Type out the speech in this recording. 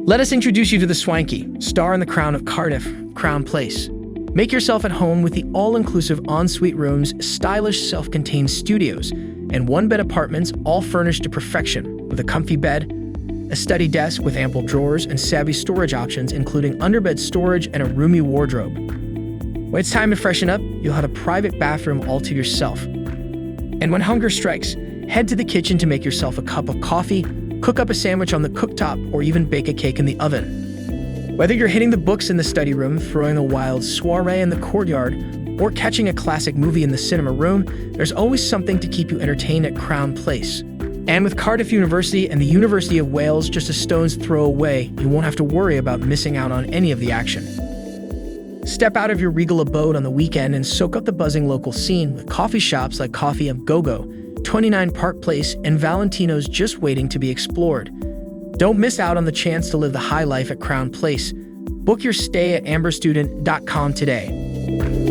Let us introduce you to the swanky, star in the crown of Cardiff, Crown Place. Make yourself at home with the all-inclusive ensuite rooms, stylish self-contained studios, and one-bed apartments all furnished to perfection with a comfy bed, a study desk with ample drawers and savvy storage options including underbed storage and a roomy wardrobe. When it's time to freshen up, you'll have a private bathroom all to yourself. And when hunger strikes, head to the kitchen to make yourself a cup of coffee, cook up a sandwich on the cooktop, or even bake a cake in the oven. Whether you're hitting the books in the study room, throwing a wild soiree in the courtyard, or catching a classic movie in the cinema room, there's always something to keep you entertained at Crown Place. And with Cardiff University and the University of Wales just a stone's throw away, you won't have to worry about missing out on any of the action. Step out of your regal abode on the weekend and soak up the buzzing local scene with coffee shops like Coffee & Go-Go, 29 Park Place, and Valentino's just waiting to be explored. Don't miss out on the chance to live the high life at Crown Place. Book your stay at amberstudent.com today.